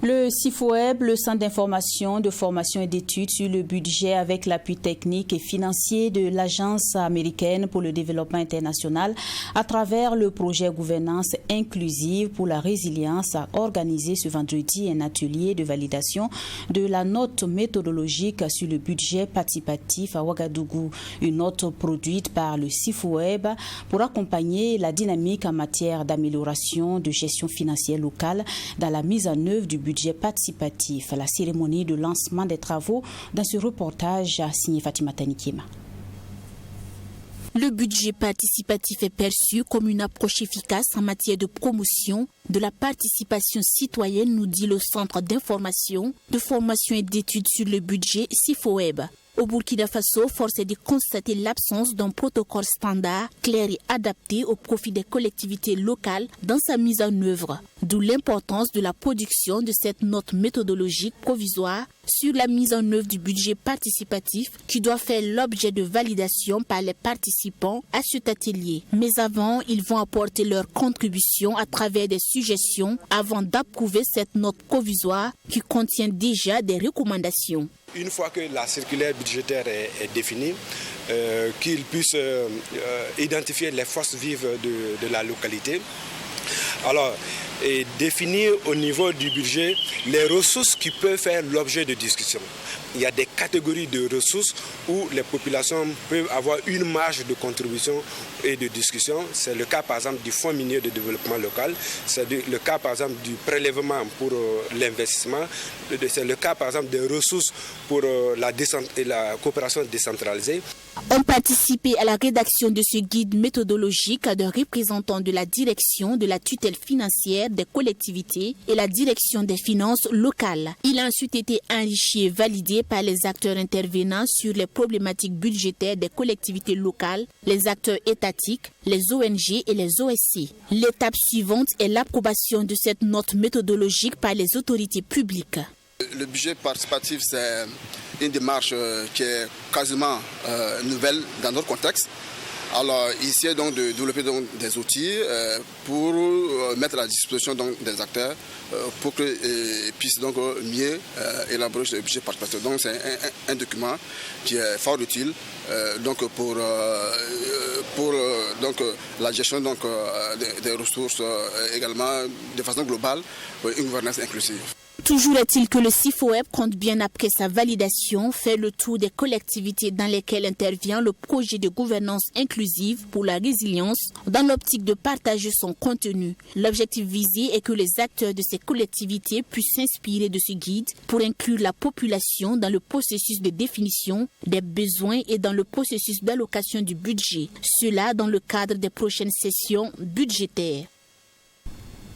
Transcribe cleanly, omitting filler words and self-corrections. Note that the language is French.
Le CIFOEB, le Centre d'information, de formation et d'études sur le budget avec l'appui technique et financier de l'Agence américaine pour le développement international à travers le projet Gouvernance inclusive pour la résilience a organisé ce vendredi un atelier de validation de la note méthodologique sur le budget participatif à Ouagadougou, une note produite par le CIFOEB pour accompagner la dynamique en matière d'amélioration de gestion financière locale dans la mise en œuvre du budget participatif. La cérémonie de lancement des travaux dans ce reportage a signé Fatima Tanikima. Le budget participatif est perçu comme une approche efficace en matière de promotion de la participation citoyenne, nous dit le Centre d'information, de formation et d'études sur le budget CIFOEB. Au Burkina Faso, force est de constater l'absence d'un protocole standard, clair et adapté au profit des collectivités locales dans sa mise en œuvre. D'où l'importance de la production de cette note méthodologique provisoire sur la mise en œuvre du budget participatif qui doit faire l'objet de validation par les participants à cet atelier. Mais avant, ils vont apporter leur contribution à travers des suggestions avant d'approuver cette note provisoire qui contient déjà des recommandations. Une fois que la circulaire budgétaire est définie, qu'ils puissent identifier les forces vives de la localité. Alors, et définir au niveau du budget les ressources qui peuvent faire l'objet de discussion. Il y a des catégories de ressources où les populations peuvent avoir une marge de contribution et de discussion. C'est le cas par exemple du Fonds minier de développement local, c'est le cas par exemple du prélèvement pour l'investissement, c'est le cas par exemple des ressources pour la coopération décentralisée. Ont participé à la rédaction de ce guide méthodologique des représentants de la direction de la tutelle financière des collectivités et la direction des finances locales. Il a ensuite été enrichi et validé par les acteurs intervenant sur les problématiques budgétaires des collectivités locales, les acteurs étatiques, les ONG et les OSC. L'étape suivante est l'approbation de cette note méthodologique par les autorités publiques. Le budget participatif, c'est une démarche qui est quasiment nouvelle dans notre contexte. Alors, il s'agit donc de développer donc des outils pour mettre à la disposition donc des acteurs pour qu'ils puissent donc mieux élaborer ce budget participatif. Donc, c'est un document qui est fort utile donc pour donc la gestion donc des ressources également de façon globale pour une gouvernance inclusive. Toujours est-il que le CIFOEB compte bien après sa validation faire le tour des collectivités dans lesquelles intervient le projet de gouvernance inclusive pour la résilience dans l'optique de partager son contenu. L'objectif visé est que les acteurs de ces collectivités puissent s'inspirer de ce guide pour inclure la population dans le processus de définition des besoins et dans le processus d'allocation du budget. Cela dans le cadre des prochaines sessions budgétaires.